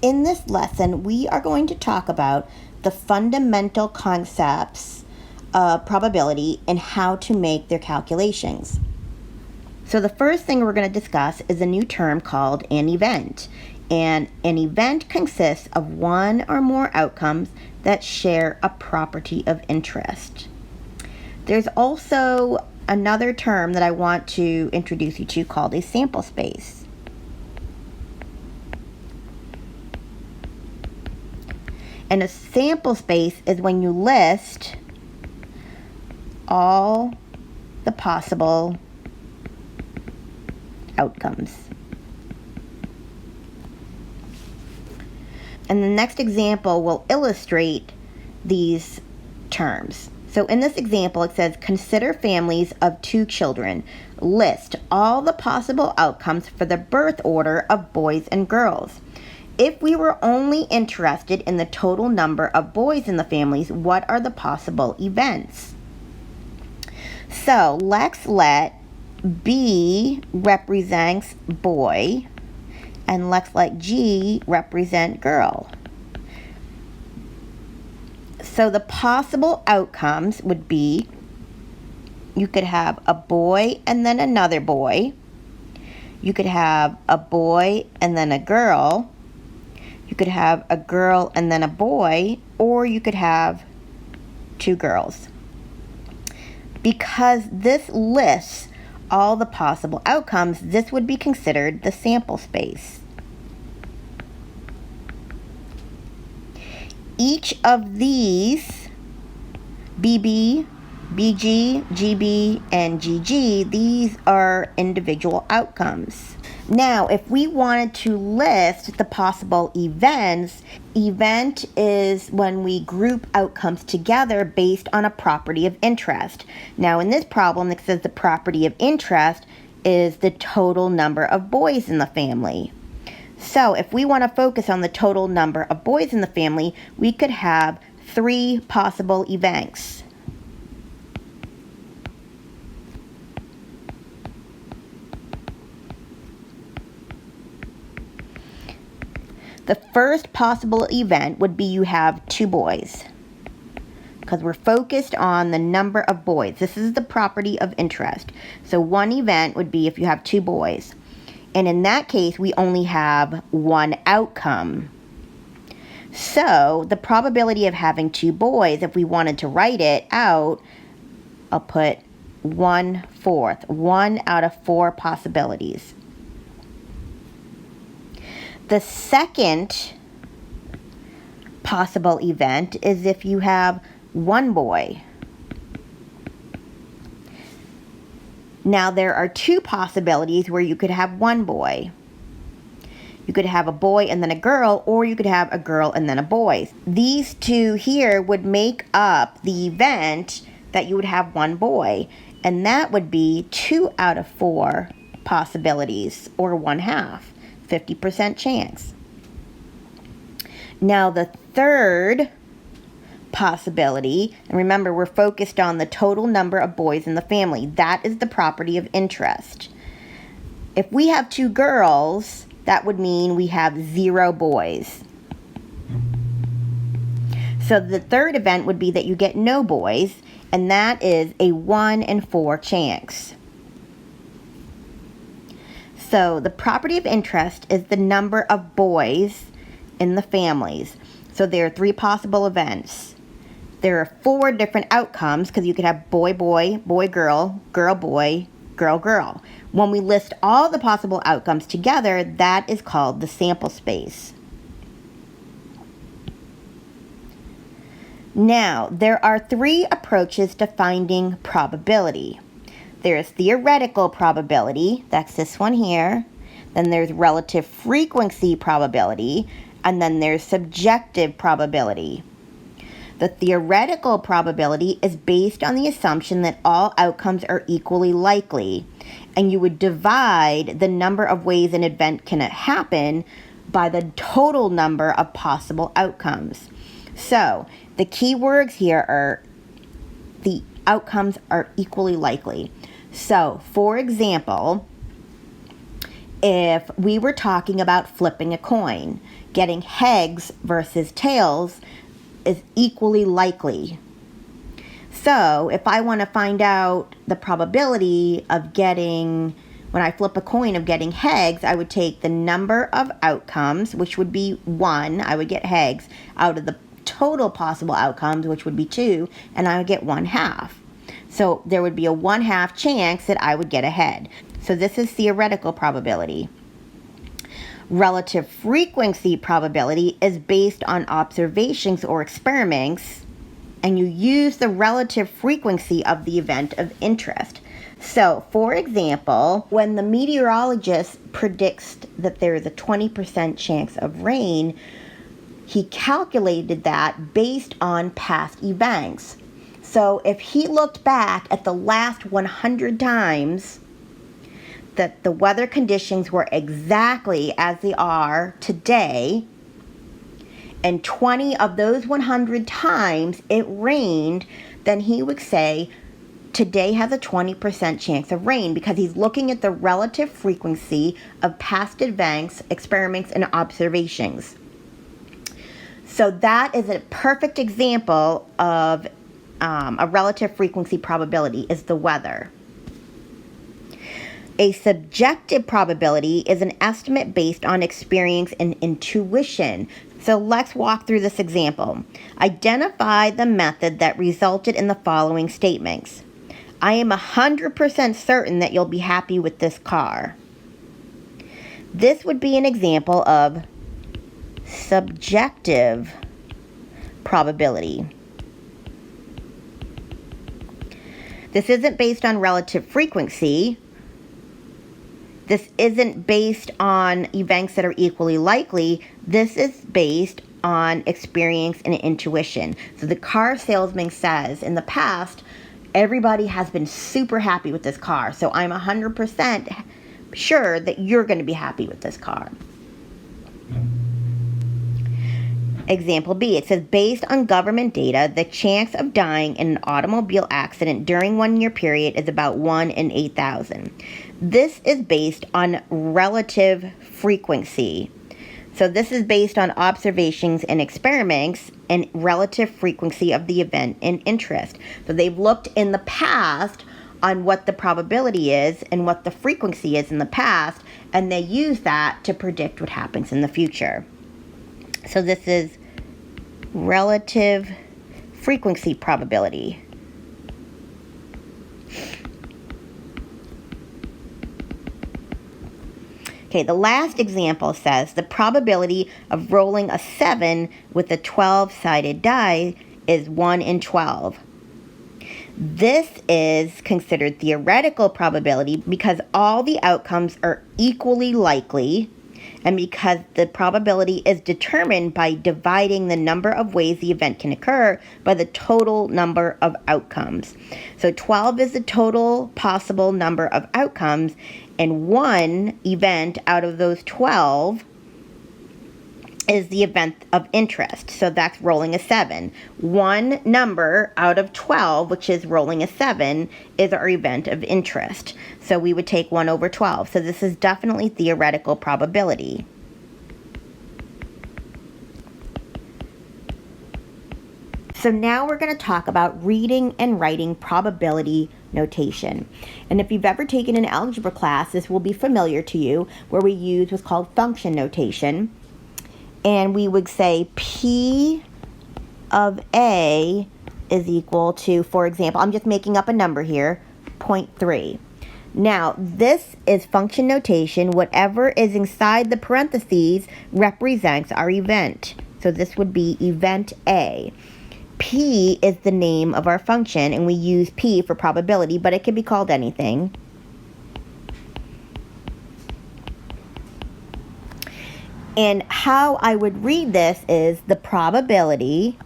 In this lesson, we are going to talk about the fundamental concepts of probability and how to make their calculations. So the first thing we're going to discuss is a new term called an event. And an event consists of one or more outcomes that share a property of interest. There's also another term that I want to introduce you to called a sample space. And a sample space is when you list all the possible outcomes. And the next example will illustrate these terms. So in this example, it says, consider families of 2 children. List all the possible outcomes for the birth order of boys and girls. If we were only interested in the total number of boys in the families, what are the possible events? So let's let B represents boy, and let's let G represent girl. So the possible outcomes would be, you could have a boy and then another boy. You could have a boy and then a girl. You could have a girl and then a boy, or you could have 2 girls. Because this lists all the possible outcomes, this would be considered the sample space. Each of these, BB, BG, GB, and GG, these are individual outcomes. Now, if we wanted to list the possible events, event is when we group outcomes together based on a property of interest. Now, in this problem, it says the property of interest is the total number of boys in the family. So, if we want to focus on the total number of boys in the family, we could have 3 possible events. The first possible event would be you have 2 boys, because we're focused on the number of boys. This is the property of interest. So one event would be if you have 2 boys. And in that case, we only have one outcome. So the probability of having 2 boys, if we wanted to write it out, I'll put 1/4, 1 out of 4 possibilities. The second possible event is if you have 1 boy. Now there are 2 possibilities where you could have 1 boy. You could have a boy and then a girl, or you could have a girl and then a boy. These 2 here would make up the event that you would have 1 boy, and that would be 2 out of 4 possibilities, or 1/2. 50% chance. Now the third possibility, and remember we're focused on the total number of boys in the family. That is the property of interest. If we have 2 girls, that would mean we have 0 boys. So the third event would be that you get no boys, and that is a 1 in 4 chance. So the property of interest is the number of boys in the families. So there are 3 possible events. There are 4 different outcomes, because you could have boy, boy, boy, girl, girl, boy, girl, girl. When we list all the possible outcomes together, that is called the sample space. Now, there are 3 approaches to finding probability. There's theoretical probability, that's this one here. Then there's relative frequency probability, and then there's subjective probability. The theoretical probability is based on the assumption that all outcomes are equally likely, and you would divide the number of ways an event can happen by the total number of possible outcomes. So, the key words here are the outcomes are equally likely. So, for example, if we were talking about flipping a coin, getting heads versus tails is equally likely. So if I want to find out the probability of getting, when I flip a coin, of getting heads, I would take the number of outcomes, which would be 1. I would get heads out of the total possible outcomes, which would be 2, and I would get 1/2. So there would be a 1/2 chance that I would get a head. So this is theoretical probability. Relative frequency probability is based on observations or experiments, and you use the relative frequency of the event of interest. So, for example, when the meteorologist predicts that there is a 20% chance of rain, he calculated that based on past events. So if he looked back at the last 100 times that the weather conditions were exactly as they are today, and 20 of those 100 times it rained, then he would say today has a 20% chance of rain, because he's looking at the relative frequency of past events, experiments, and observations. So that is a perfect example of a relative frequency probability, is the weather. A subjective probability is an estimate based on experience and intuition. So let's walk through this example. Identify the method that resulted in the following statements. I am 100% certain that you'll be happy with this car. This would be an example of subjective probability. This isn't based on relative frequency. This isn't based on events that are equally likely. This is based on experience and intuition. So the car salesman says, in the past, everybody has been super happy with this car. So I'm 100% sure that you're going to be happy with this car. Example B, it says, based on government data, the chance of dying in an automobile accident during 1 year period is about 1 in 8,000. This is based on relative frequency. So this is based on observations and experiments and relative frequency of the event in interest. So they've looked in the past on what the probability is and what the frequency is in the past, and they use that to predict what happens in the future. So this is relative frequency probability. Okay, the last example says the probability of rolling a 7 with a 12-sided die is 1 in 12. This is considered theoretical probability because all the outcomes are equally likely, and because the probability is determined by dividing the number of ways the event can occur by the total number of outcomes. So 12 is the total possible number of outcomes, and one event out of those 12 is the event of interest. So that's rolling a 7. One number out of 12, which is rolling a 7, is our event of interest. So we would take 1 over 12. So this is definitely theoretical probability. So now we're going to talk about reading and writing probability notation. And if you've ever taken an algebra class, this will be familiar to you, where we use what's called function notation. And we would say P of A is equal to, for example, I'm just making up a number here, 0.3. Now, this is function notation. Whatever is inside the parentheses represents our event. So this would be event A. P is the name of our function, and we use P for probability, but it can be called anything. And how I would read this is the probability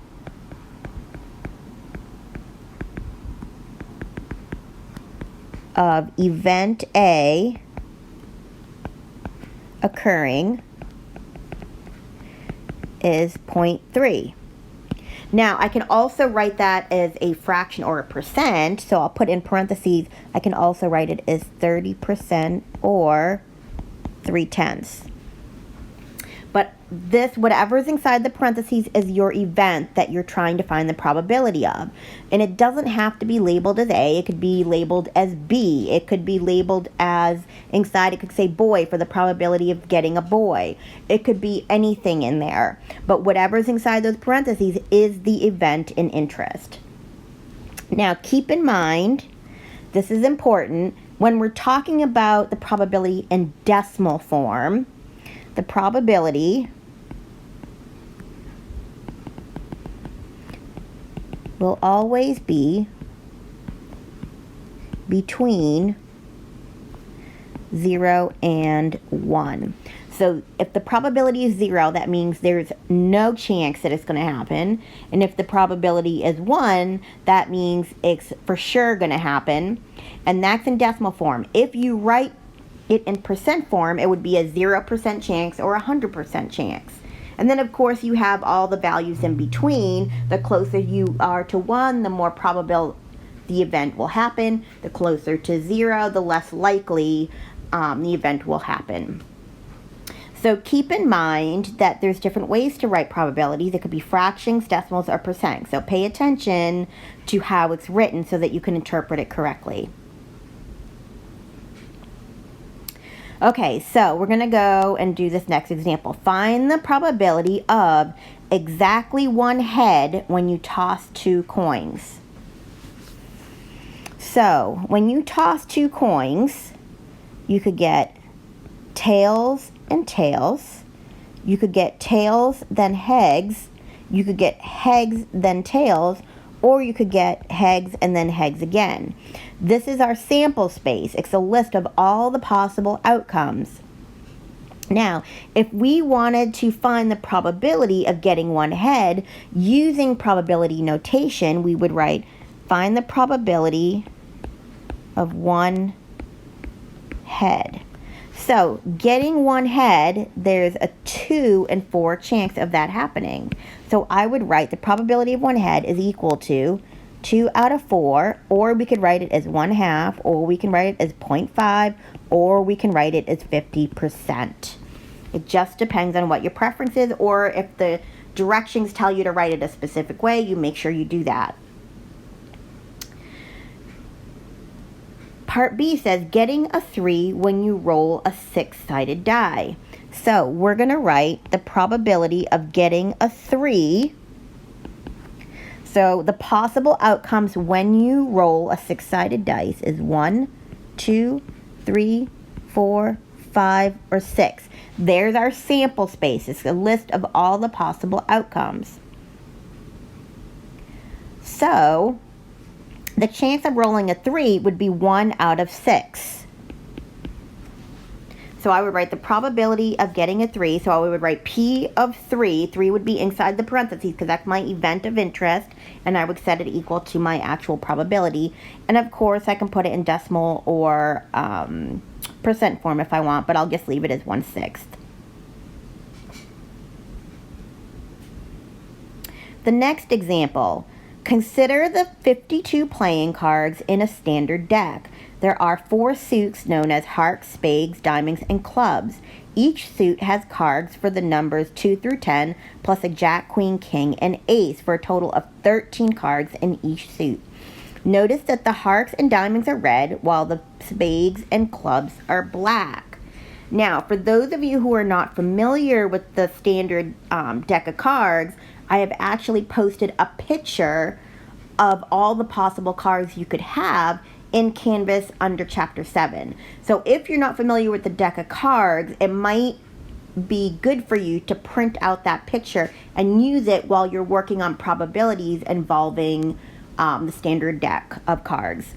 of event A occurring is 0.3. Now, I can also write that as a fraction or a percent, so I'll put in parentheses, I can also write it as 30% or 3/10. But this, whatever's inside the parentheses, is your event that you're trying to find the probability of. And it doesn't have to be labeled as A. It could be labeled as B. It could be labeled as, inside it could say boy for the probability of getting a boy. It could be anything in there. But whatever's inside those parentheses is the event in interest. Now, keep in mind, this is important, when we're talking about the probability in decimal form, the probability will always be between 0 and 1. So if the probability is 0, that means there's no chance that it's going to happen. And if the probability is 1, that means it's for sure going to happen. And that's in decimal form. If you write it in percent form, it would be a 0% chance or a 100% chance. And then, of course, you have all the values in between. The closer you are to 1, the more probable the event will happen. The closer to 0, the less likely the event will happen. So keep in mind that there's different ways to write probabilities. It could be fractions, decimals, or percent. So pay attention to how it's written so that you can interpret it correctly. Okay, so we're going to go and do this next example. Find the probability of exactly one head when you toss 2 coins. So when you toss 2 coins, you could get tails and tails. You could get tails, then heads. You could get heads, then tails. Or you could get heads and then heads again. This is our sample space. It's a list of all the possible outcomes. Now, if we wanted to find the probability of getting one head using probability notation, we would write, find the probability of one head. So, getting one head, there's a 2 in 4 chance of that happening. So I would write the probability of one head is equal to 2 out of 4, or we could write it as 1/2, or we can write it as 0.5, or we can write it as 50%. It just depends on what your preference is, or if the directions tell you to write it a specific way, you make sure you do that. Part B says getting a 3 when you roll a 6-sided die. So we're going to write the probability of getting a 3. So the possible outcomes when you roll a 6-sided dice is 1, 2, 3, 4, 5, or 6. There's our sample space. It's a list of all the possible outcomes. So the chance of rolling a 3 would be 1 out of 6. So I would write the probability of getting a 3. So I would write P of 3. 3 would be inside the parentheses because that's my event of interest. And I would set it equal to my actual probability. And of course, I can put it in decimal or percent form if I want, but I'll just leave it as 1/6. The next example. Consider the 52 playing cards in a standard deck. There are 4 suits known as hearts, spades, diamonds, and clubs. Each suit has cards for the numbers 2 through 10, plus a jack, queen, king, and ace for a total of 13 cards in each suit. Notice that the hearts and diamonds are red, while the spades and clubs are black. Now, for those of you who are not familiar with the standard deck of cards, I have actually posted a picture of all the possible cards you could have in Canvas under Chapter 7. So if you're not familiar with the deck of cards, it might be good for you to print out that picture and use it while you're working on probabilities involving the standard deck of cards.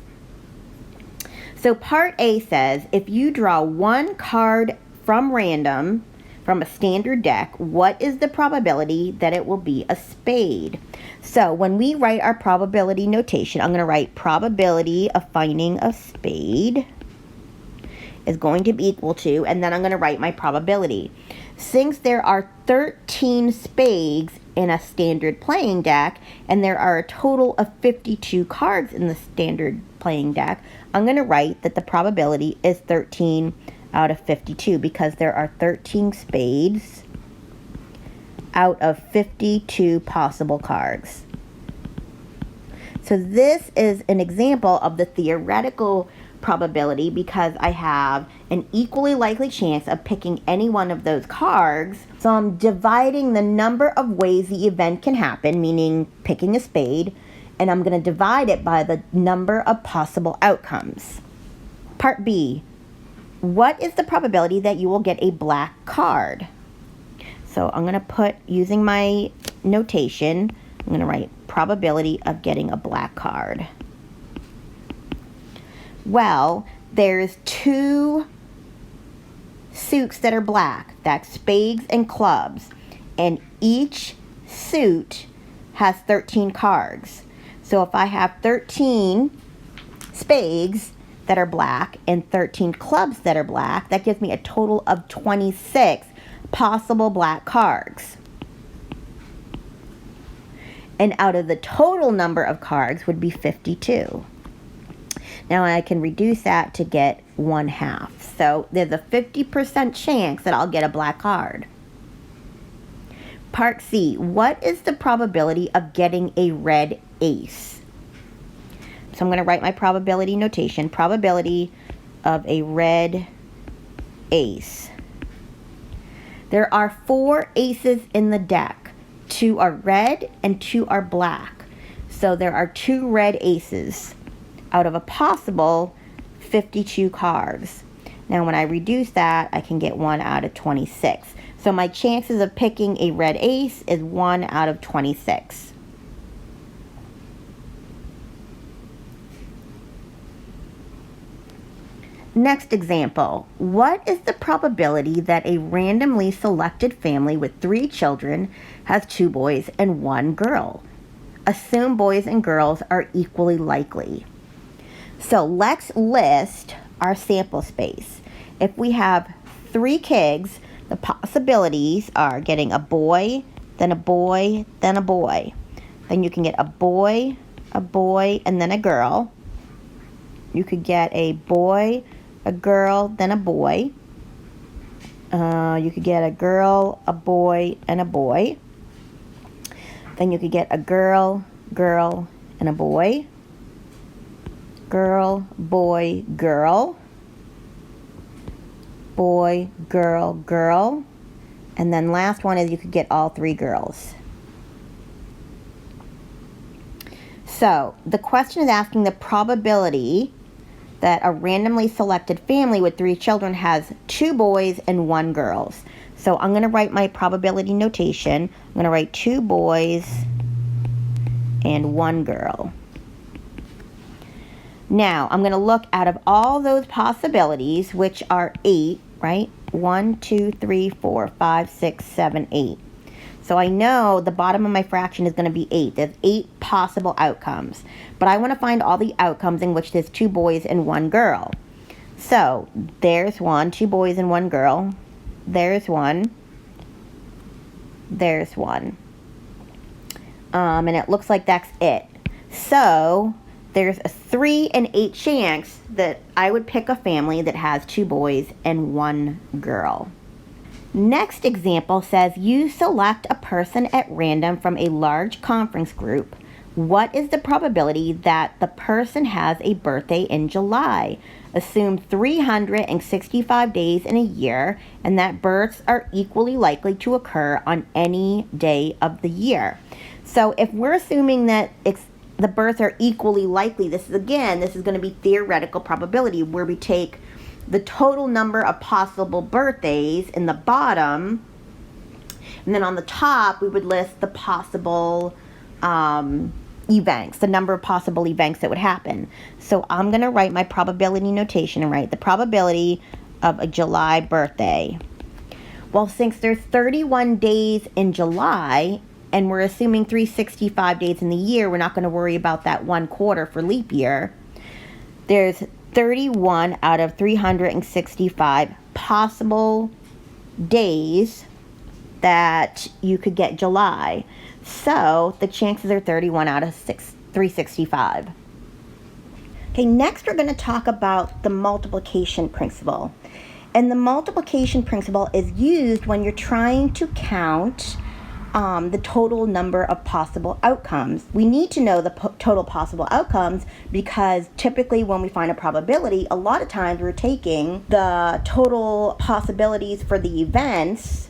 So Part A says, if you draw one card from random from a standard deck, what is the probability that it will be a spade? So when we write our probability notation, I'm going to write probability of finding a spade is going to be equal to, and then I'm going to write my probability. Since there are 13 spades in a standard playing deck, and there are a total of 52 cards in the standard playing deck, I'm going to write that the probability is 13 out of 52 because there are 13 spades out of 52 possible cards. So this is an example of the theoretical probability because I have an equally likely chance of picking any one of those cards. So I'm dividing the number of ways the event can happen, meaning picking a spade, and I'm going to divide it by the number of possible outcomes. Part B, what is the probability that you will get a black card? So I'm going to put, using my notation, I'm going to write probability of getting a black card. Well, there's 2 suits that are black. That's spades and clubs. And each suit has 13 cards. So if I have 13 spades that are black and 13 clubs that are black, that gives me a total of 26 possible black cards. And out of the total number of cards would be 52. Now I can reduce that to get 1/2. So there's a 50% chance that I'll get a black card. Part C, what is the probability of getting a red ace? So I'm going to write my probability notation. Probability of a red ace. There are 4 aces in the deck. 2 are red and 2 are black. So there are 2 red aces out of a possible 52 cards. Now when I reduce that, I can get 1 out of 26. So my chances of picking a red ace is 1 out of 26. Next example, what is the probability that a randomly selected family with 3 children has 2 boys and 1 girl? Assume boys and girls are equally likely. So let's list our sample space. If we have 3 kids, the possibilities are getting a boy, then a boy, then a boy. Then you can get a boy, and then a girl. You could get a boy, a girl, then a boy. You could get a girl, a boy, and a boy. Then you could get a girl, and a boy. Girl, boy, girl. Boy, girl, girl. And then last one is you could get all 3 girls. So the question is asking the probability that a randomly selected family with 3 children has 2 boys and 1 girl. So I'm going to write my probability notation. I'm going to write 2 boys and 1 girl. Now I'm going to look out of all those possibilities, which are 8, right? 1, 2, 3, 4, 5, 6, 7, 8. So I know the bottom of my fraction is going to be 8. There's 8 possible outcomes. But I want to find all the outcomes in which there's 2 boys and 1 girl. So there's 1, 2 boys and 1 girl. There's 1. There's 1. And it looks like that's it. So there's a 3 in 8 chance that I would pick a family that has 2 boys and 1 girl. Next example says you select a person at random from a large conference group. What is the probability that the person has a birthday in July? Assume 365 days in a year and that births are equally likely to occur on any day of the year. So if we're assuming that the births are equally likely, this is going to be theoretical probability where we take the total number of possible birthdays in the bottom, and then on the top we would list the possible events, the number of possible events that would happen. So I'm going to write my probability notation and write the probability of a July birthday. Well, since there's 31 days in July and we're assuming 365 days in the year, we're not going to worry about that 1 quarter for leap year. There's 31 out of 365 possible days that you could get July. So the chances are 31 out of 365. Okay, next we're going to talk about the multiplication principle. And the multiplication principle is used when you're trying to count the total number of possible outcomes. We need to know the total possible outcomes because typically when we find a probability, a lot of times we're taking the total possibilities for the events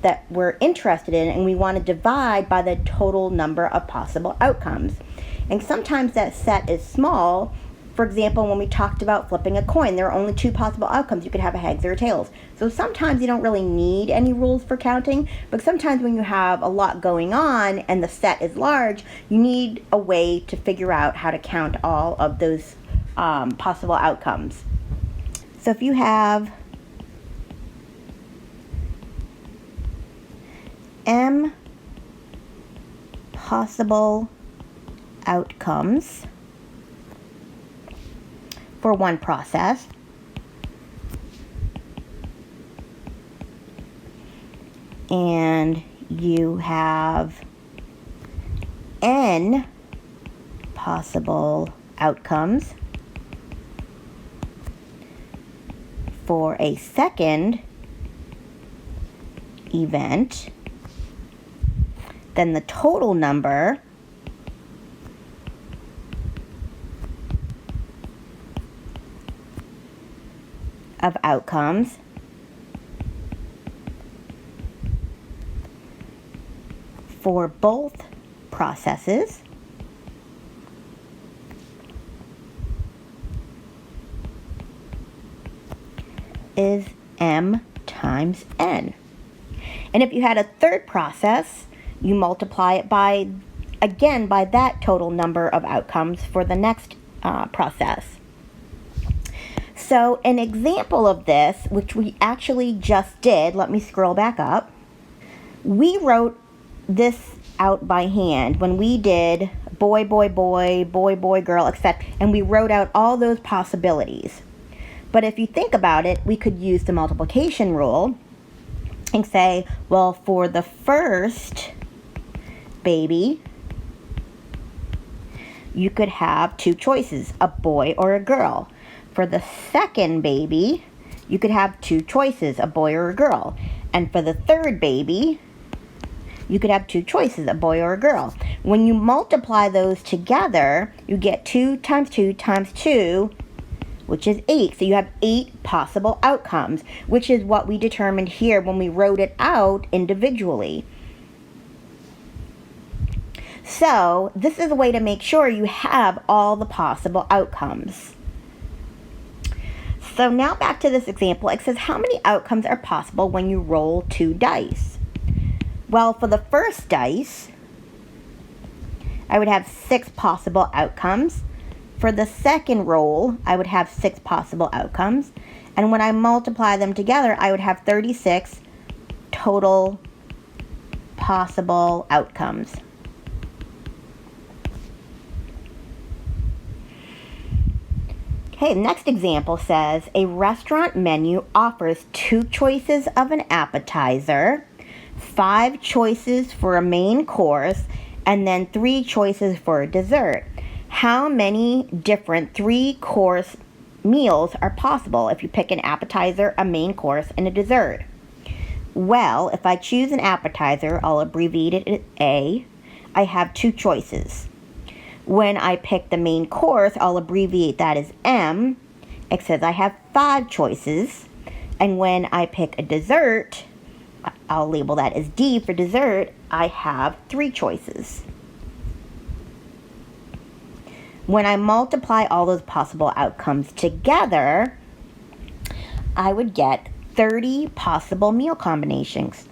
that we're interested in, and we want to divide by the total number of possible outcomes. And sometimes that set is small. For example, when we talked about flipping a coin, there are only 2 possible outcomes. You could have a heads or a tails. So sometimes you don't really need any rules for counting, but sometimes when you have a lot going on and the set is large, you need a way to figure out how to count all of those possible outcomes. So if you have m possible outcomes for one process, and you have n possible outcomes for a second event, then the total number of outcomes for both processes is m times n. And if you had a third process, you multiply it by that total number of outcomes for the next process. So an example of this, which we actually just did, let me scroll back up. We wrote this out by hand when we did boy, boy, boy, boy, boy, girl, etc. And we wrote out all those possibilities. But if you think about it, we could use the multiplication rule and say, well, for the first baby, you could have 2 choices, a boy or a girl. For the second baby, you could have 2 choices, a boy or a girl. And for the third baby, you could have 2 choices, a boy or a girl. When you multiply those together, you get 2 times 2 times 2, which is 8. So you have 8 possible outcomes, which is what we determined here when we wrote it out individually. So this is a way to make sure you have all the possible outcomes. So now back to this example. It says how many outcomes are possible when you roll 2 dice? Well, for the first dice, I would have 6 possible outcomes. For the second roll, I would have 6 possible outcomes. And when I multiply them together, I would have 36 total possible outcomes. Okay, next example says a restaurant menu offers 2 choices of an appetizer, 5 choices for a main course, and then 3 choices for a dessert. How many different 3-course meals are possible if you pick an appetizer, a main course, and a dessert? Well, if I choose an appetizer, I'll abbreviate it as A. I have 2 choices. When I pick the main course, I'll abbreviate that as M. It says I have 5 choices. And when I pick a dessert, I'll label that as D for dessert, I have 3 choices. When I multiply all those possible outcomes together, I would get 30 possible meal combinations.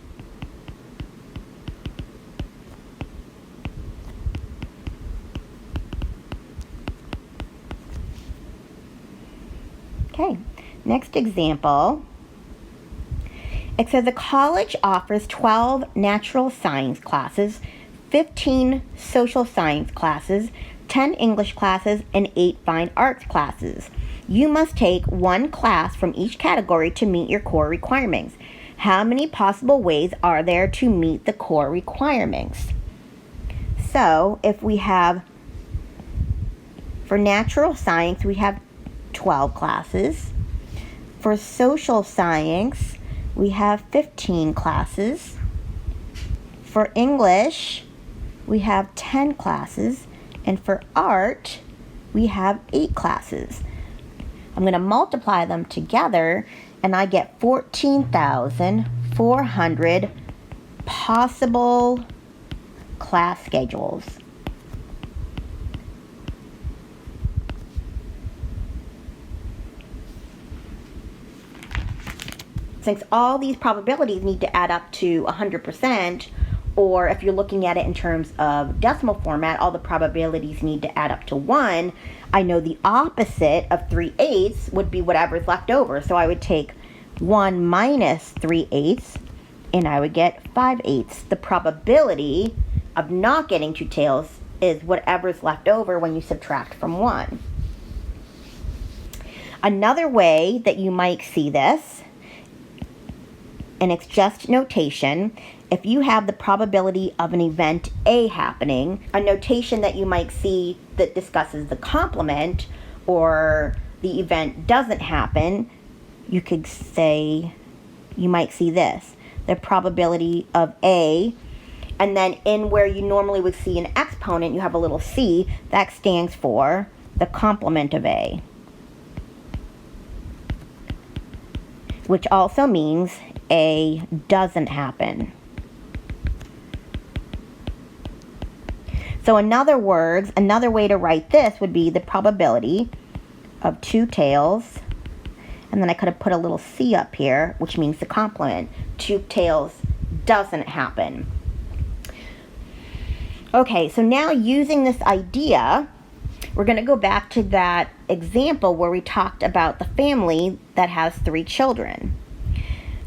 Okay, next example. It says a college offers 12 natural science classes, 15 social science classes, 10 English classes, and 8 fine arts classes. You must take 1 class from each category to meet your core requirements. How many possible ways are there to meet the core requirements? So, if we have, for natural science, we have 12 classes. For social science, we have 15 classes. For English, we have 10 classes, and for art, we have 8 classes. I'm going to multiply them together, and I get 14,400 possible class schedules. Since all these probabilities need to add up to 100%, or if you're looking at it in terms of decimal format, all the probabilities need to add up to 1, I know the opposite of 3/8 would be whatever's left over. So I would take 1 minus 3/8, and I would get 5/8. The probability of not getting 2 tails is whatever's left over when you subtract from 1. Another way that you might see this, and it's just notation, if you have the probability of an event A happening, a notation that you might see that discusses the complement, or the event doesn't happen, you could say, you might see this, the probability of A, and then in where you normally would see an exponent, you have a little c, that stands for the complement of A, which also means A doesn't happen. So in other words, another way to write this would be the probability of 2 tails, and then I could have put a little c up here, which means the complement. 2 tails doesn't happen. Okay, so now using this idea, we're going to go back to that example where we talked about the family that has 3 children.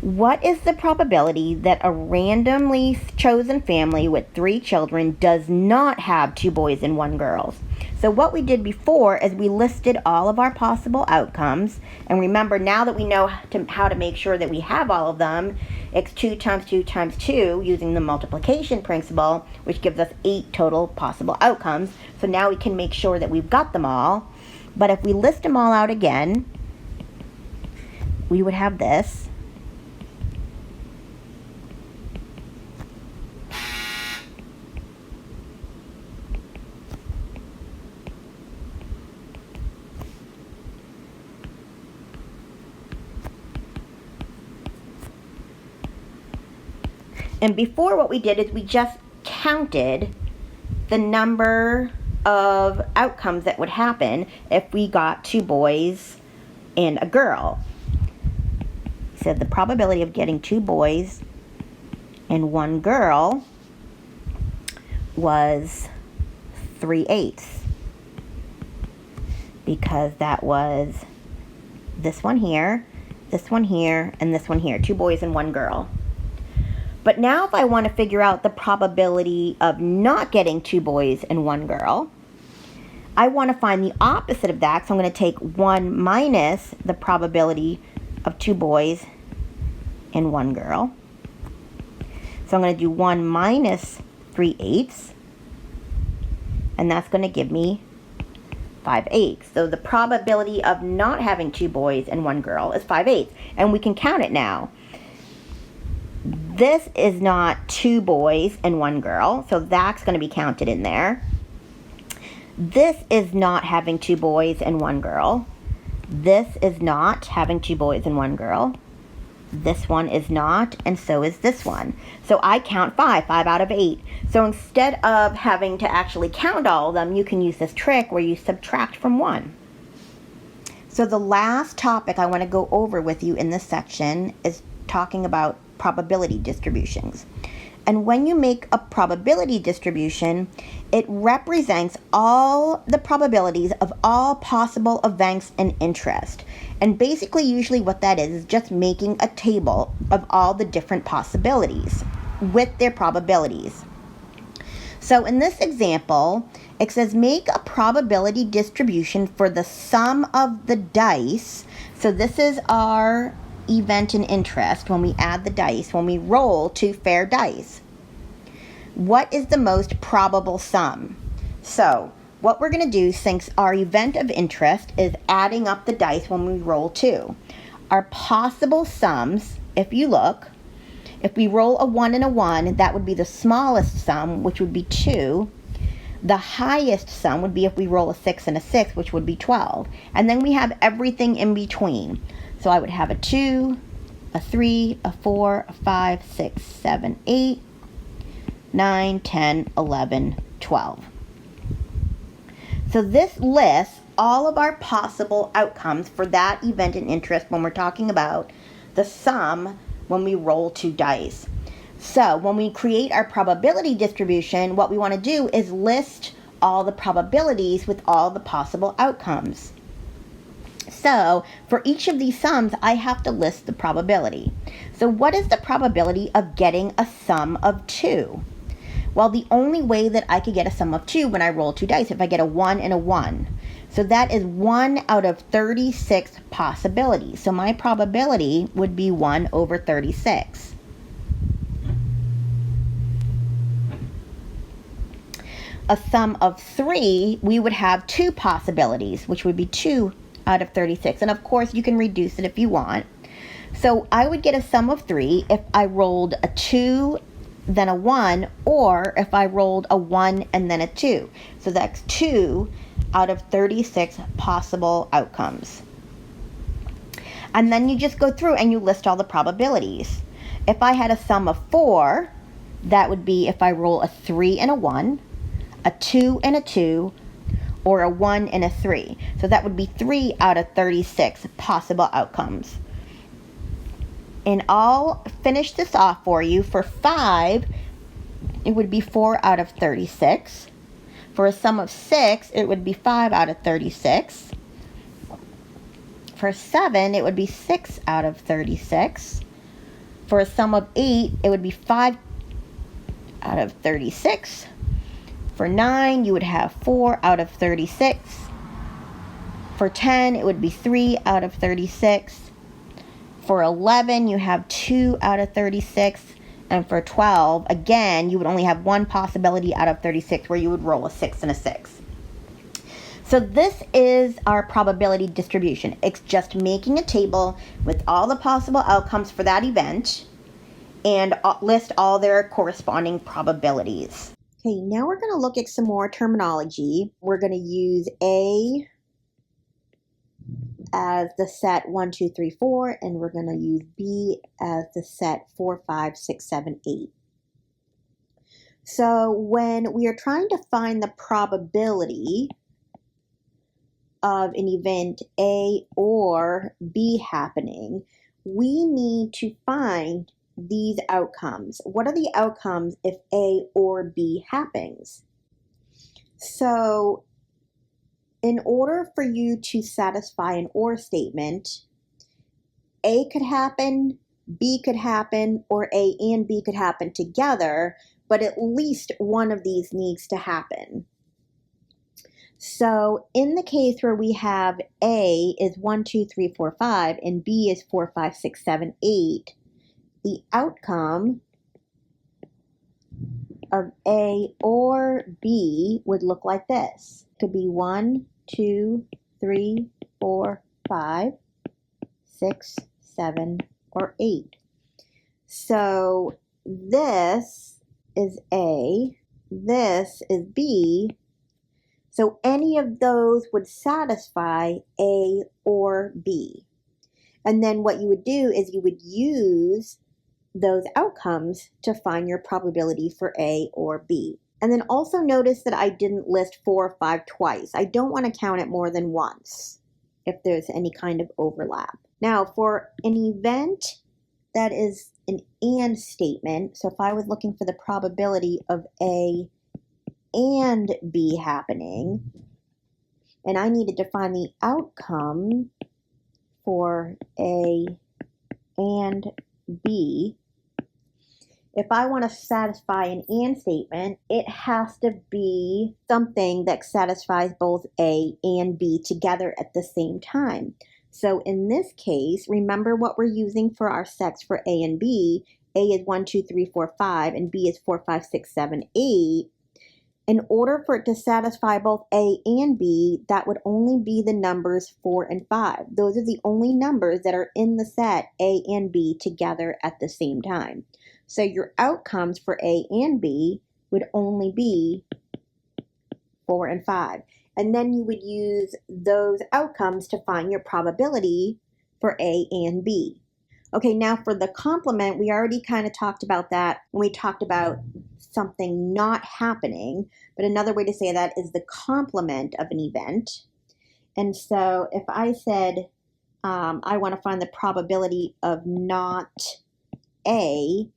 What is the probability that a randomly chosen family with 3 children does not have 2 boys and 1 girl? So what we did before is we listed all of our possible outcomes. And remember, now that we know how to make sure that we have all of them, it's 2 times 2 times 2 using the multiplication principle, which gives us 8 total possible outcomes. So now we can make sure that we've got them all. But if we list them all out again, we would have this. And before, what we did is we just counted the number of outcomes that would happen if we got 2 boys and a girl. So the probability of getting 2 boys and 1 girl was 3/8, because that was this one here, and this one here, 2 boys and 1 girl. But now if I want to figure out the probability of not getting 2 boys and 1 girl, I want to find the opposite of that. So I'm going to take 1 minus the probability of 2 boys and 1 girl. So I'm going to do 1 minus 3/8, and that's going to give me 5/8. So the probability of not having 2 boys and 1 girl is 5/8, and we can count it now. This is not 2 boys and 1 girl, so that's going to be counted in there. This is not having 2 boys and 1 girl. This is not having 2 boys and 1 girl. This one is not, and so is this one. So I count 5 out of 8. So instead of having to actually count all of them, you can use this trick where you subtract from 1. So the last topic I want to go over with you in this section is talking about probability distributions. And when you make a probability distribution, it represents all the probabilities of all possible events and interest. And basically, usually what that is just making a table of all the different possibilities with their probabilities. So in this example, it says make a probability distribution for the sum of the dice. So this is our event and interest when we add the dice, when we roll 2 fair dice. What is the most probable sum? So what we're going to do, since our event of interest is adding up the dice when we roll 2, our possible sums, if you look, If we roll a 1 and a 1, that would be the smallest sum, which would be 2. The highest sum would be if we roll a 6 and a 6, which would be 12. And then we have everything in between. So I would have a 2, a 3, a 4, a 5, 6, 7, 8, 9, 10, 11, 12. So this lists all of our possible outcomes for that event and interest when we're talking about the sum when we roll 2 dice. So when we create our probability distribution, what we want to do is list all the probabilities with all the possible outcomes. So for each of these sums, I have to list the probability. So what is the probability of getting a sum of 2? Well, the only way that I could get a sum of 2 when I roll 2 dice, if I get a 1 and a 1. So that is 1 out of 36 possibilities. So my probability would be 1 over 36. A sum of 3, we would have 2 possibilities, which would be 2 out of 36. And of course, you can reduce it if you want. So I would get a sum of 3 if I rolled a 2, then a 1, or if I rolled a 1 and then a 2. So that's 2 out of 36 possible outcomes. And then you just go through and you list all the probabilities. If I had a sum of 4, that would be if I roll a 3 and a 1, a 2 and a 2, or a 1 and a 3. So that would be 3 out of 36 possible outcomes. And I'll finish this off for you. For 5, it would be 4 out of 36. For a sum of 6, it would be 5 out of 36. For 7, it would be 6 out of 36. For a sum of 8, it would be 5 out of 36. For 9, you would have 4 out of 36. For 10, it would be 3 out of 36. For 11, you have 2 out of 36. And for 12, again, you would only have one possibility out of 36 where you would roll a 6 and a 6. So this is our probability distribution. It's just making a table with all the possible outcomes for that event and list all their corresponding probabilities. Okay, now we're going to look at some more terminology. We're going to use A as the set 1, 2, 3, 4, and we're going to use B as the set 4, 5, 6, 7, 8. So when we are trying to find the probability of an event A or B happening, we need to find these outcomes. What are the outcomes if A or B happens? So in order for you to satisfy an or statement, A could happen, B could happen, or A and B could happen together, but at least one of these needs to happen. So in the case where we have A is 1, 2, 3, 4, 5, and B is 4, 5, 6, 7, 8, the outcome of A or B would look like this. It could be 1, 2, 3, 4, 5, 6, 7, or 8. So this is A, this is B. So any of those would satisfy A or B. And then what you would do is you would use those outcomes to find your probability for A or B. And then also notice that I didn't list 4 or 5 twice. I don't want to count it more than once if there's any kind of overlap. Now for an event that is an and statement, so if I was looking for the probability of A and B happening, and I needed to find the outcome for A and B, if I want to satisfy an and statement, it has to be something that satisfies both A and B together at the same time. So in this case, remember what we're using for our sets for A and B. A is 1, 2, 3, 4, 5, and B is 4, 5, 6, 7, 8. In order for it to satisfy both A and B, that would only be the numbers 4 and 5. Those are the only numbers that are in the set A and B together at the same time. So your outcomes for A and B would only be 4 and 5. And then you would use those outcomes to find your probability for A and B. Okay, now for the complement, we already kind of talked about that when we talked about something not happening, but another way to say that is the complement of an event. And so if I said I want to find the probability of not A,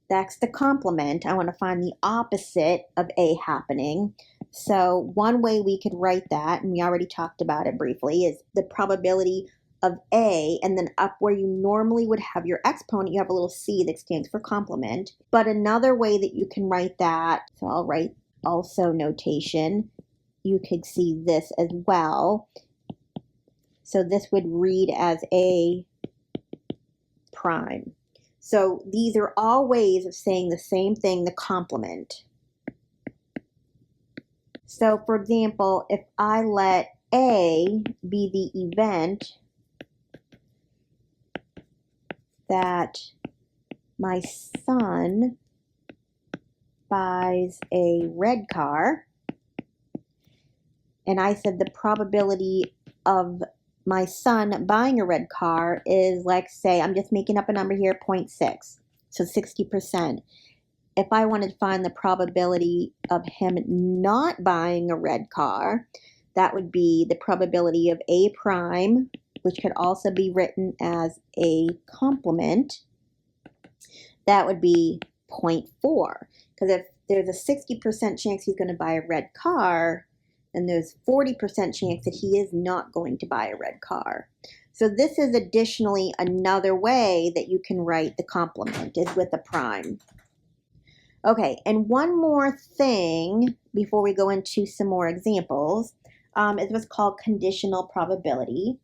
that's the complement. I want to find the opposite of A happening. So one way we could write that, and we already talked about it briefly, is the probability of A, and then up where you normally would have your exponent, you have a little C that stands for complement. But another way that you can write that, so I'll write also notation, you could see this as well. So this would read as A prime. So these are all ways of saying the same thing, the complement. So for example, if I let A be the event that my son buys a red car, and I said the probability of my son buying a red car is, like, say, I'm just making up a number here, 0.6, so 60%. If I wanted to find the probability of him not buying a red car, that would be the probability of A prime, which could also be written as a complement. That would be 0.4, because if there's a 60% chance he's going to buy a red car, and there's 40% chance that he is not going to buy a red car. So this is additionally another way that you can write the complement, is with a prime. Okay, and one more thing before we go into some more examples is what's called conditional probability.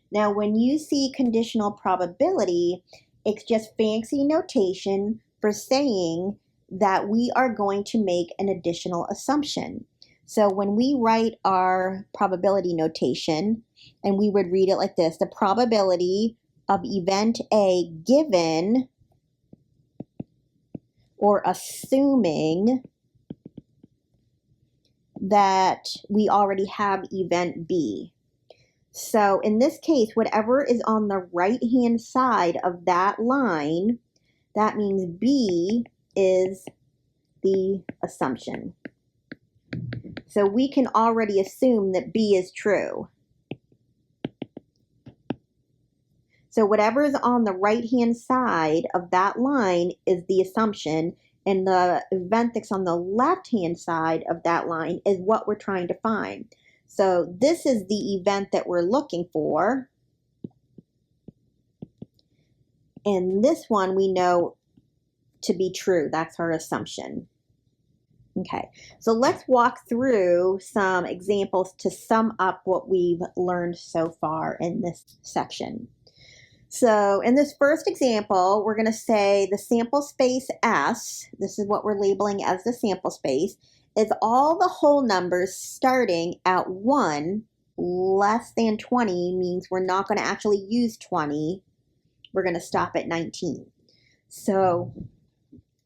Now, when you see conditional probability, it's just fancy notation for saying that we are going to make an additional assumption. So when we write our probability notation, and we would read it like this: the probability of event A given or assuming that we already have event B. So in this case, whatever is on the right-hand side of that line, that means B is the assumption. So we can already assume that B is true. So whatever is on the right-hand side of that line is the assumption, and the event that's on the left-hand side of that line is what we're trying to find. So this is the event that we're looking for. And this one we know to be true. That's our assumption. Okay, so let's walk through some examples to sum up what we've learned so far in this section. So in this first example, we're going to say the sample space S, this is what we're labeling as the sample space, is all the whole numbers starting at 1 less than 20, means we're not going to actually use 20. We're going to stop at 19. So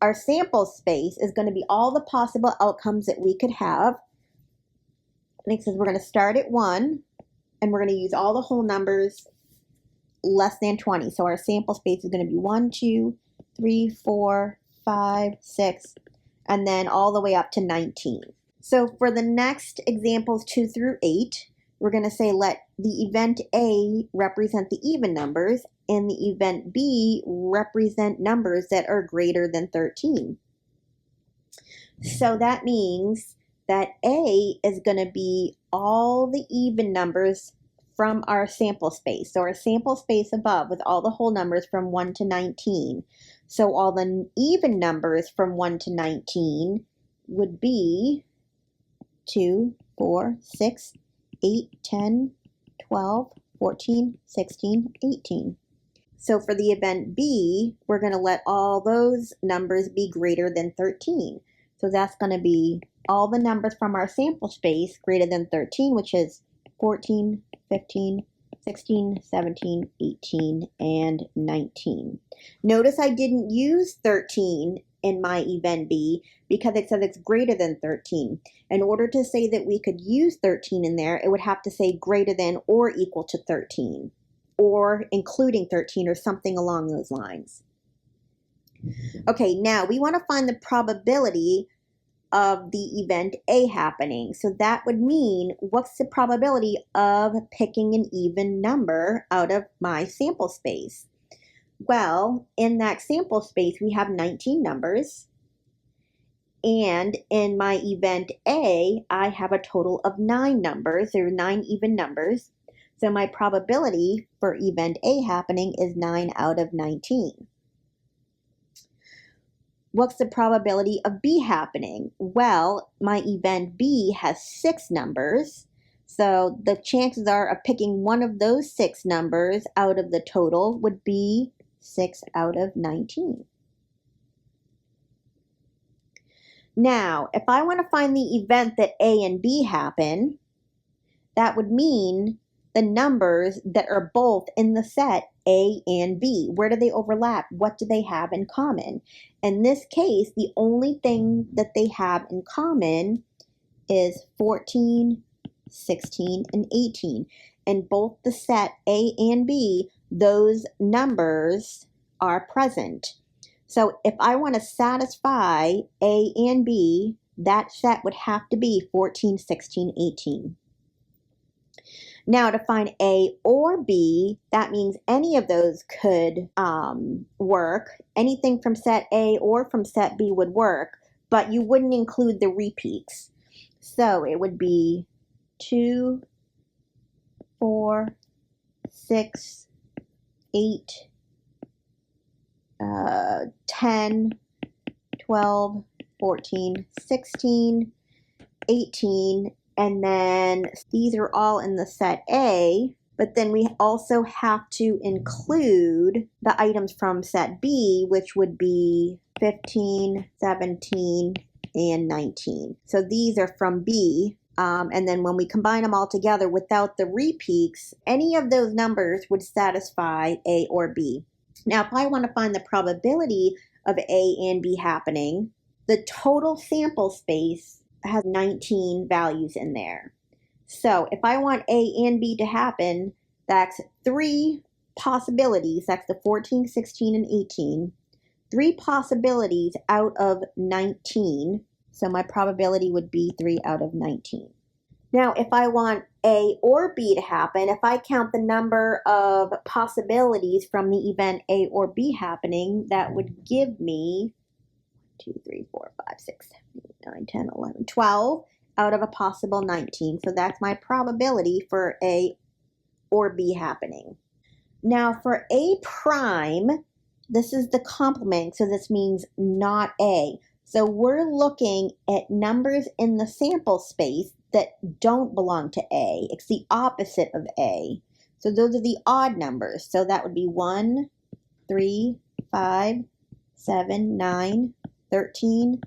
our sample space is going to be all the possible outcomes that we could have. And it says we're going to start at 1, and we're going to use all the whole numbers less than 20. So our sample space is going to be 1, 2, 3, 4, 5, 6, and then all the way up to 19. So for the next examples 2 through 8, we're going to say let the event A represent the even numbers and the event B represent numbers that are greater than 13. So that means that A is going to be all the even numbers from our sample space. So our sample space above with all the whole numbers from 1 to 19. So all the even numbers from 1 to 19 would be 2, 4, 6, 8, 10, 12, 14, 16, 18. So for the event B, we're going to let all those numbers be greater than 13. So that's going to be all the numbers from our sample space greater than 13, which is 14, 15, 16, 17, 18, and 19. Notice I didn't use 13 in my event B because it says it's greater than 13. In order to say that we could use 13 in there, it would have to say greater than or equal to 13, or including 13, or something along those lines. Okay, now we want to find the probability of the event A happening. So that would mean, what's the probability of picking an even number out of my sample space? Well, in that sample space, we have 19 numbers. And in my event A, I have a total of 9 numbers. There are 9 even numbers. So my probability for event A happening is 9 out of 19. What's the probability of B happening? Well, my event B has 6 numbers, so the chances are of picking one of those 6 numbers out of the total would be 6 out of 19. Now, if I want to find the event that A and B happen, that would mean the numbers that are both in the set A and B. Where do they overlap? What do they have in common? In this case, the only thing that they have in common is 14, 16, and 18. In both the set A and B, those numbers are present. So if I want to satisfy A and B, that set would have to be 14, 16, 18. Now to find A or B, that means any of those could work. Anything from set A or from set B would work, but you wouldn't include the repeats. So it would be 2, 4, 6, 8, 10, 12, 14, 16, 18, and then these are all in the set A, but then we also have to include the items from set B, which would be 15, 17, and 19. So these are from B, and then when we combine them all together without the repeats, any of those numbers would satisfy A or B. Now, if I want to find the probability of A and B happening, the total sample space has 19 values in there. So if I want A and B to happen, that's 3 possibilities. That's the 14, 16, and 18. 3 possibilities out of 19. So my probability would be 3 out of 19. Now, if I want A or B to happen, if I count the number of possibilities from the event A or B happening, that would give me 2, 3, 4, 5, 6, 7, 8, 9, 10, 11, 12 out of a possible 19. So that's my probability for A or B happening. Now for A prime, this is the complement, so this means not A. So we're looking at numbers in the sample space that don't belong to A. It's the opposite of A. So those are the odd numbers. So that would be 1, 3, 5, 7, 9, 13,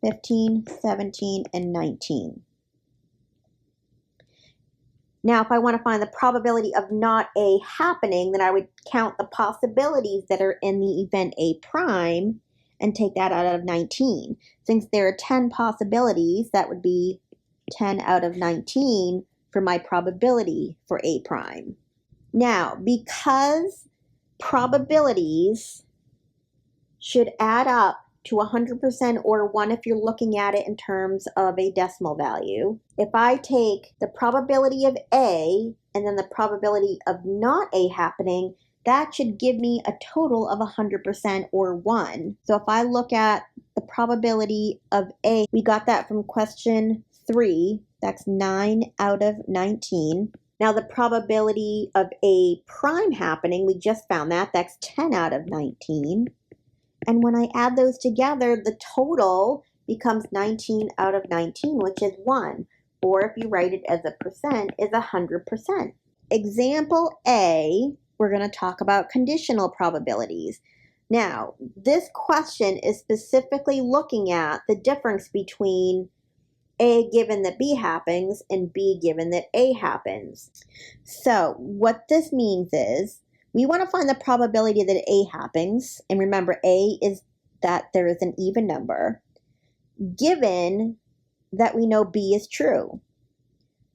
15, 17, and 19. Now, if I want to find the probability of not A happening, then I would count the possibilities that are in the event A prime and take that out of 19. Since there are 10 possibilities, that would be 10 out of 19 for my probability for A prime. Now, because probabilities should add up to 100% or 1 if you're looking at it in terms of a decimal value. If I take the probability of A and then the probability of not A happening, that should give me a total of 100% or 1. So if I look at the probability of A, we got that from question 3. That's 9 out of 19. Now the probability of A prime happening, we just found that. That's 10 out of 19. And when I add those together, the total becomes 19 out of 19, which is 1. Or if you write it as a percent, is 100%. Example A, we're going to talk about conditional probabilities. Now, this question is specifically looking at the difference between A given that B happens and B given that A happens. So what this means is we want to find the probability that A happens. And remember, A is that there is an even number, given that we know B is true.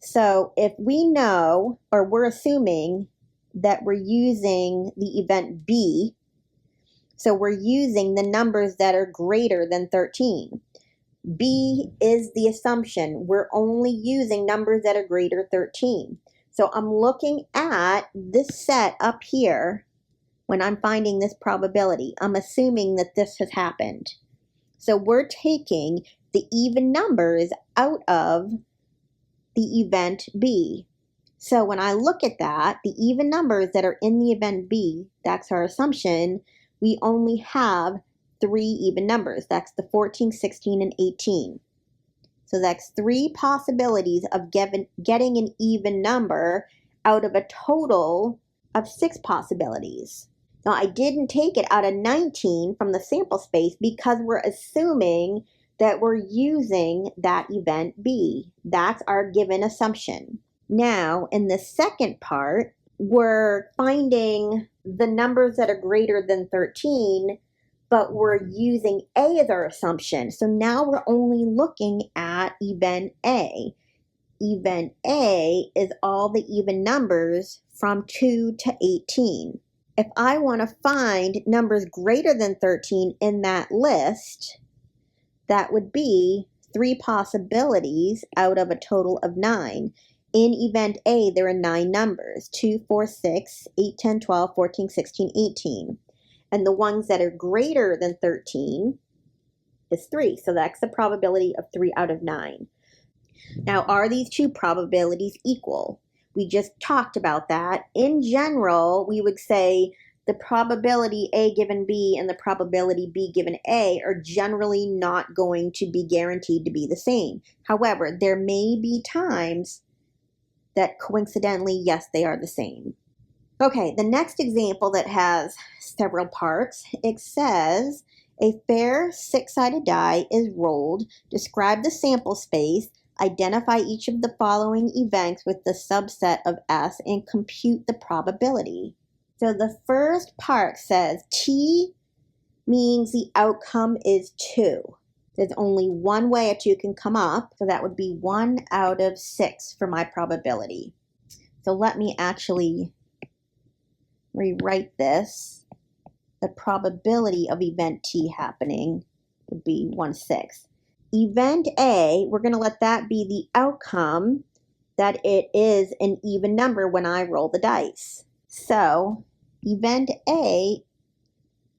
So if we know, or we're assuming that we're using the event B, so we're using the numbers that are greater than 13. B is the assumption. We're only using numbers that are greater 13. So I'm looking at this set up here when I'm finding this probability. I'm assuming that this has happened. So we're taking the even numbers out of the event B. So when I look at that, the even numbers that are in the event B, that's our assumption, we only have 3 even numbers. That's the 14, 16, and 18. So that's 3 possibilities of getting an even number out of a total of 6 possibilities. Now, I didn't take it out of 19 from the sample space because we're assuming that we're using that event B. That's our given assumption. Now, in the second part, we're finding the numbers that are greater than 13, but we're using A as our assumption. So now we're only looking at event A. Event A is all the even numbers from 2 to 18. If I want to find numbers greater than 13 in that list, that would be 3 possibilities out of a total of 9. In event A, there are 9 numbers, 2, 4, 6, 8, 10, 12, 14, 16, 18. And the ones that are greater than 13 is 3. So that's the probability of 3 out of 9. Now, are these two probabilities equal? We just talked about that. In general, we would say the probability A given B and the probability B given A are generally not going to be guaranteed to be the same. However, there may be times that coincidentally, yes, they are the same. Okay, the next example that has several parts, it says a fair 6-sided die is rolled, describe the sample space, identify each of the following events with the subset of S, and compute the probability. So the first part says T means the outcome is 2. There's only one way a 2 can come up, so that would be 1 out of 6 for my probability. So let me actually rewrite this. The probability of event T happening would be 1/6. Event A, we're going to let that be the outcome, that it is an even number when I roll the dice. So event A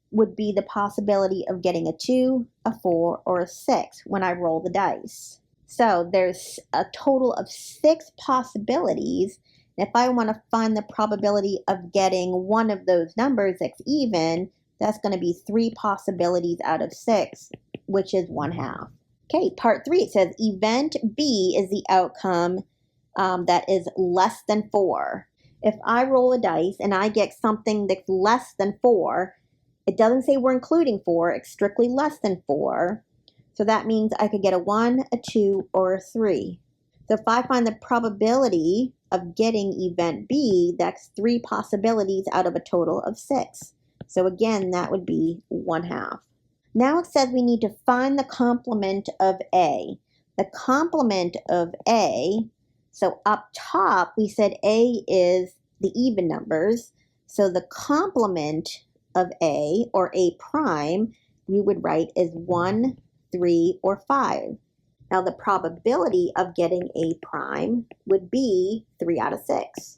would be the possibility of getting a 2, a 4, or a 6 when I roll the dice. So there's a total of 6 possibilities. If I want to find the probability of getting one of those numbers that's even, that's going to be 3 possibilities out of 6, which is 1/2. Okay, part 3, it says event B is the outcome that is less than 4. If I roll a dice and I get something that's less than 4, it doesn't say we're including 4, it's strictly less than 4. So that means I could get a 1, a 2, or a 3. So if I find the probability of getting event B, that's 3 possibilities out of a total of 6. So again, that would be 1/2. Now it says we need to find the complement of A. The complement of A, so up top we said A is the even numbers. So the complement of A, or A prime, we would write as 1, 3, or 5. Now the probability of getting A prime would be 3 out of 6,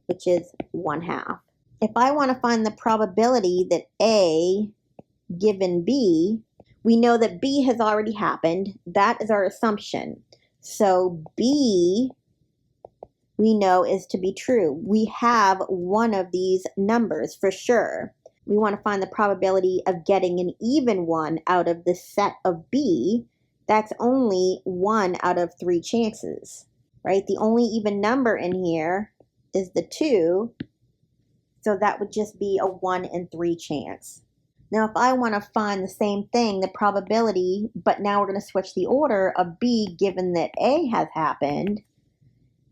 which is 1/2. If I want to find the probability that A given B, we know that B has already happened. That is our assumption. So B, we know, is to be true. We have one of these numbers for sure. We want to find the probability of getting an even one out of the set of B. That's only 1 out of 3 chances, right? The only even number in here is the 2. So that would just be a 1 in 3 chance. Now, if I want to find the same thing, the probability, but now we're going to switch the order of B given that A has happened.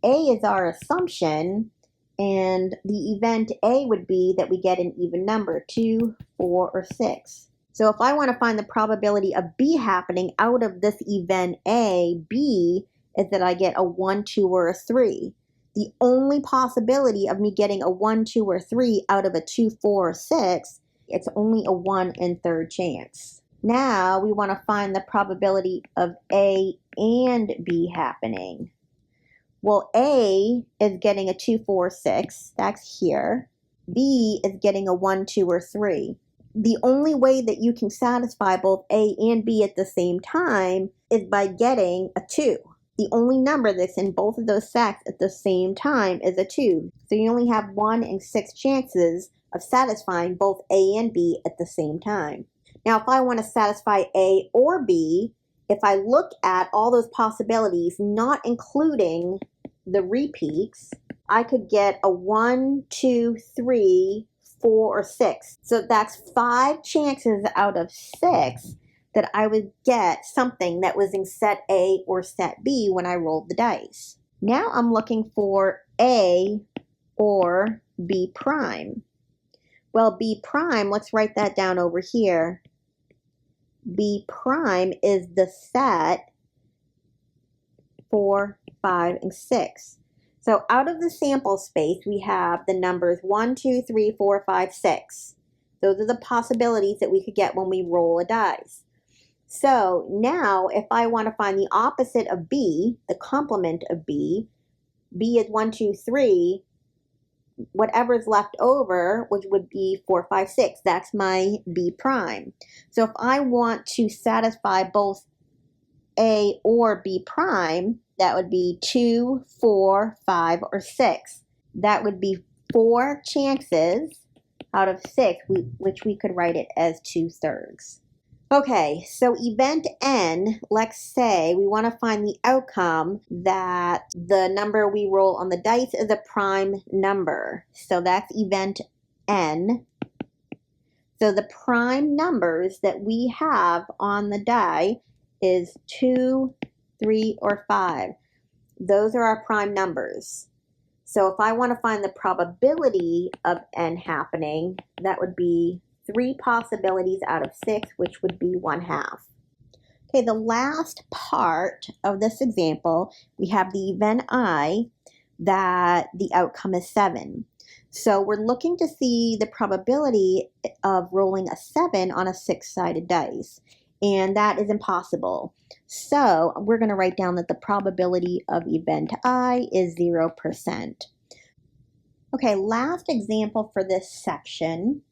A is our assumption, and the event A would be that we get an even number, 2, 4, or 6. So if I want to find the probability of B happening out of this event A, B is that I get a 1, 2, or a 3. The only possibility of me getting a 1, 2, or 3 out of a 2, 4, or 6, it's only a 1 in 3rd chance. Now we want to find the probability of A and B happening. Well, A is getting a 2, 4, 6. That's here. B is getting a 1, 2, or 3. The only way that you can satisfy both A and B at the same time is by getting a 2. The only number that's in both of those sets at the same time is a 2. So you only have 1 in 6 chances of satisfying both A and B at the same time. Now, if I want to satisfy A or B, if I look at all those possibilities, not including the repeats, I could get a 1, 2, 3, 4, or 6. So that's 5 chances out of 6 that I would get something that was in set A or set B when I rolled the dice. Now I'm looking for A or B prime. Well, B prime, let's write that down over here. B prime is the set 4, 5, and 6. So out of the sample space, we have the numbers 1, 2, 3, 4, 5, 6. Those are the possibilities that we could get when we roll a dice. So now if I want to find the opposite of B, the complement of B, B is 1, 2, 3, whatever's left over, which would be 4, 5, 6, that's my B prime. So if I want to satisfy both A or B prime, that would be 2, 4, 5, or 6. That would be 4 chances out of 6, which we could write it as 2/3. Okay, so event N, let's say we want to find the outcome that the number we roll on the dice is a prime number. So that's event N. So the prime numbers that we have on the die is 2, 3, or 5. Those are our prime numbers. So if I want to find the probability of N happening, that would be 3 possibilities out of 6, which would be 1/2. Okay, the last part of this example, we have the event I, that the outcome is 7. So we're looking to see the probability of rolling a 7 on a 6-sided dice, and that is impossible. So we're going to write down that the probability of event I is 0%. Okay, last example for this section.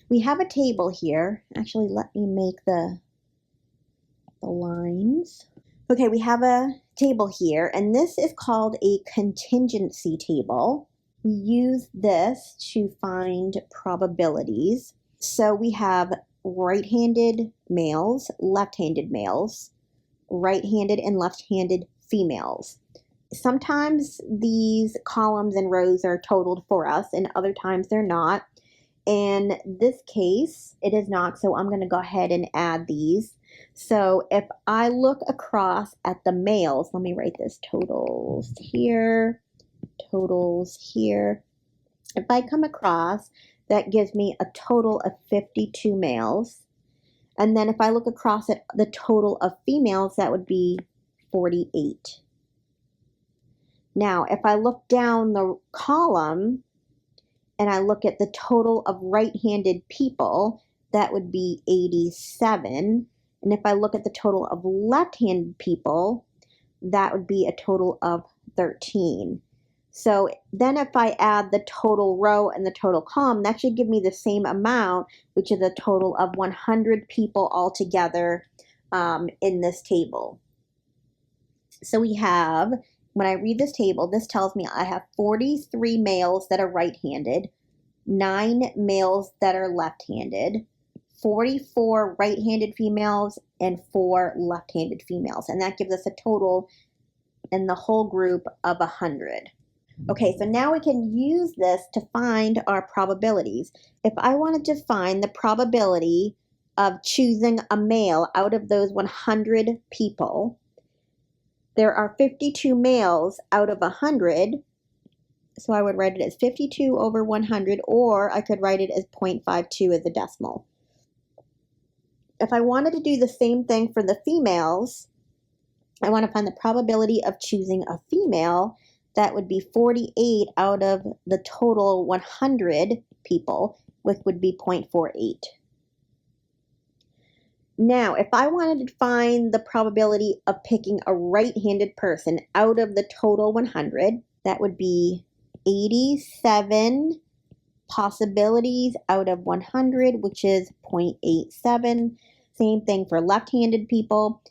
We have a table here. Actually, let me make the lines. Okay, we have a table here, and this is called a contingency table. We use this to find probabilities. So we have right-handed males, left-handed males, right-handed and left-handed females. Sometimes these columns and rows are totaled for us, and other times they're not. In this case, it is not, so I'm going to go ahead and add these. So if I look across at the males, let me write this, totals here, totals here. If I come across, that gives me a total of 52 males. And then if I look across at the total of females, that would be 48. Now, if I look down the column, and I look at the total of right-handed people, that would be 87. And if I look at the total of left-handed people, that would be a total of 13. So then if I add the total row and the total column, that should give me the same amount, which is a total of 100 people altogether in this table. So we have, when I read this table, this tells me I have 43 males that are right-handed, 9 males that are left-handed, 44 right-handed females, and 4 left-handed females. And that gives us a total in the whole group of 100. Okay, so now we can use this to find our probabilities. If I wanted to find the probability of choosing a male out of those 100 people, there are 52 males out of 100, so I would write it as 52 over 100, or I could write it as 0.52 as a decimal. If I wanted to do the same thing for the females, I want to find the probability of choosing a female. That would be 48 out of the total 100 people, which would be 0.48. Now, if I wanted to find the probability of picking a right-handed person out of the total 100, that would be 87 possibilities out of 100, which is 0.87. Same thing for left-handed people.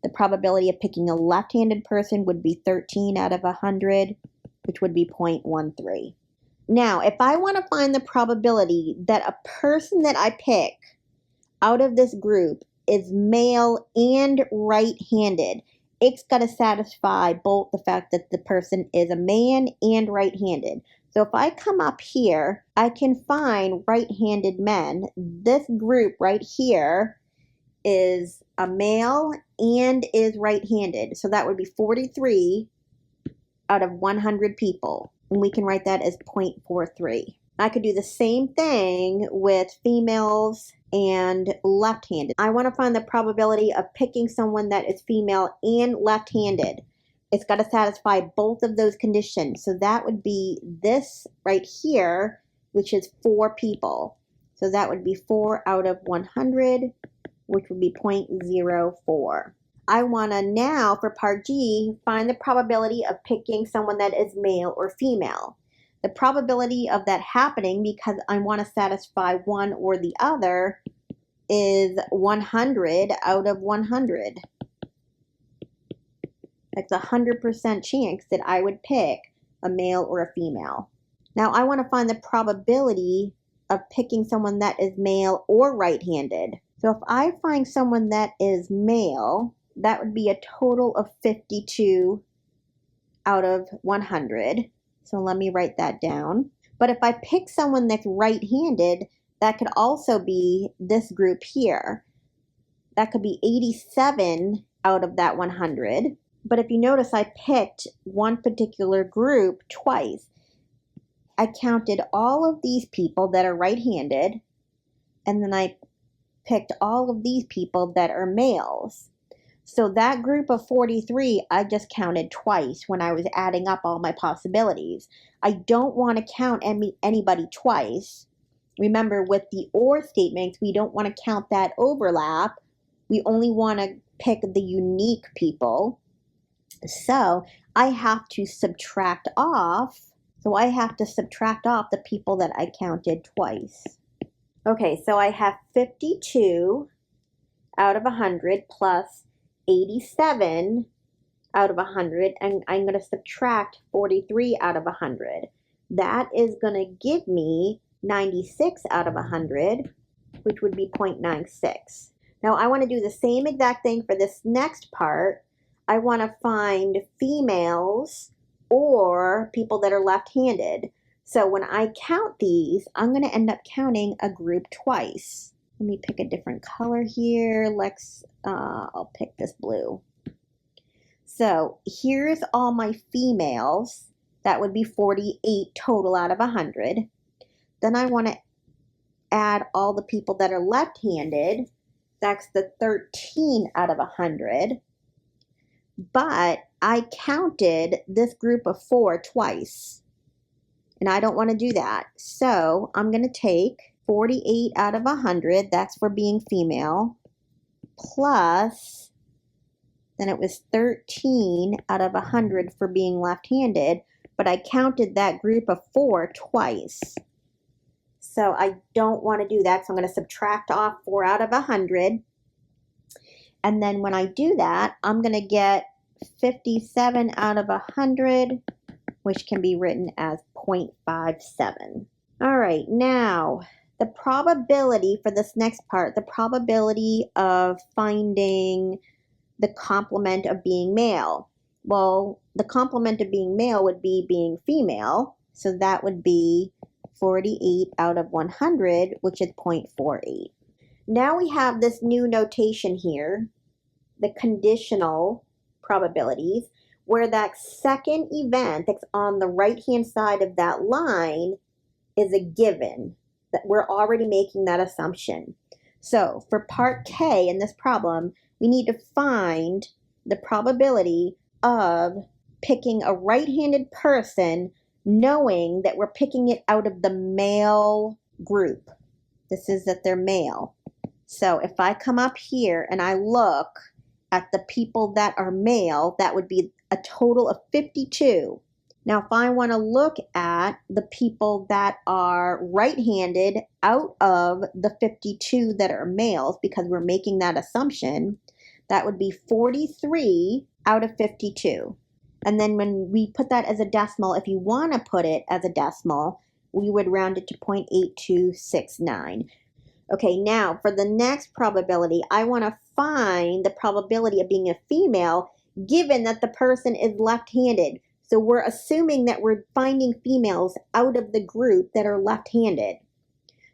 The probability of picking a left-handed person would be 13 out of 100, which would be 0.13. Now, if I want to find the probability that a person that I pick out of this group is male and right-handed, it's got to satisfy both the fact that the person is a man and right-handed. So if I come up here, I can find right-handed men. This group right here is a male and is right-handed. So that would be 43 out of 100 people. And we can write that as 0.43. I could do the same thing with females and left-handed. I want to find the probability of picking someone that is female and left-handed. It's got to satisfy both of those conditions. So that would be this right here, which is 4 people. So that would be 4 out of 100, which would be 0.04. I want to now, for part G, find the probability of picking someone that is male or female. The probability of that happening, because I want to satisfy one or the other, is 100 out of 100. That's 100% chance that I would pick a male or a female. Now I want to find the probability of picking someone that is male or right-handed. So if I find someone that is male, that would be a total of 52 out of 100. So let me write that down. But if I pick someone that's right-handed, that could also be this group here. That could be 87 out of that 100. But if you notice, I picked one particular group twice. I counted all of these people that are right-handed, and then I picked all of these people that are males. So that group of 43, I just counted twice when I was adding up all my possibilities. I don't want to count anybody twice. Remember, with the or statements, we don't want to count that overlap. We only want to pick the unique people. So I have to subtract off. So I have to subtract off the people that I counted twice. Okay, so I have 52 out of 100 plus 87 out of 100, and I'm going to subtract 43 out of 100. That is going to give me 96 out of 100, which would be 0.96. Now I want to do the same exact thing for this next part. I want to find females or people that are left-handed. So when I count these, I'm going to end up counting a group twice. Let me pick a different color here. I'll pick this blue. So here's all my females. That would be 48 total out of 100. Then I want to add all the people that are left-handed. That's the 13 out of 100. But I counted this group of 4 twice, and I don't want to do that. So I'm going to take 48 out of 100, that's for being female, plus, then it was 13 out of 100 for being left-handed, but I counted that group of 4 twice. So I don't want to do that, so I'm going to subtract off 4 out of 100. And then when I do that, I'm going to get 57 out of 100, which can be written as 0.57. All right, now the probability for this next part, the probability of finding the complement of being male. Well, the complement of being male would be being female. So that would be 48 out of 100, which is 0.48. Now we have this new notation here, the conditional probabilities, where that second event that's on the right-hand side of that line is a given, that we're already making that assumption. So for part K in this problem, we need to find the probability of picking a right-handed person knowing that we're picking it out of the male group. This is that they're male. So if I come up here and I look at the people that are male, that would be a total of 52. Now, if I want to look at the people that are right-handed out of the 52 that are males, because we're making that assumption, that would be 43 out of 52. And then when we put that as a decimal, if you want to put it as a decimal, we would round it to 0.8269. Okay, now for the next probability, I want to find the probability of being a female given that the person is left-handed. So we're assuming that we're finding females out of the group that are left-handed.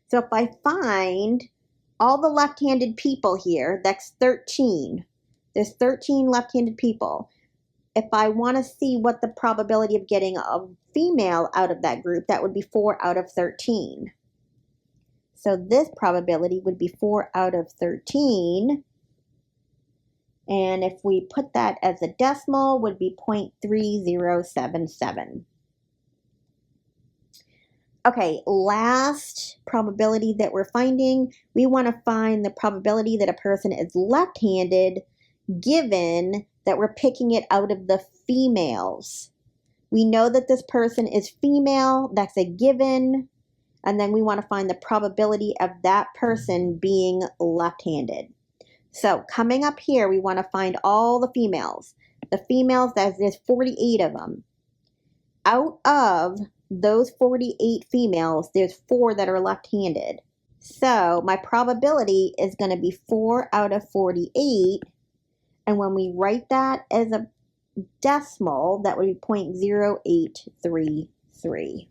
So if I find all the left-handed people here, that's 13. There's 13 left-handed people. If I want to see what the probability of getting a female out of that group, that would be 4 out of 13. So this probability would be 4 out of 13. And if we put that as a decimal, would be 0.3077. Okay, last probability that we're finding, we want to find the probability that a person is left-handed given that we're picking it out of the females. We know that this person is female, that's a given, and then we want to find the probability of that person being left-handed. So coming up here, we want to find all the females. The females, there's 48 of them. Out of those 48 females, there's 4 that are left-handed. So my probability is going to be 4 out of 48. And when we write that as a decimal, that would be 0.0833.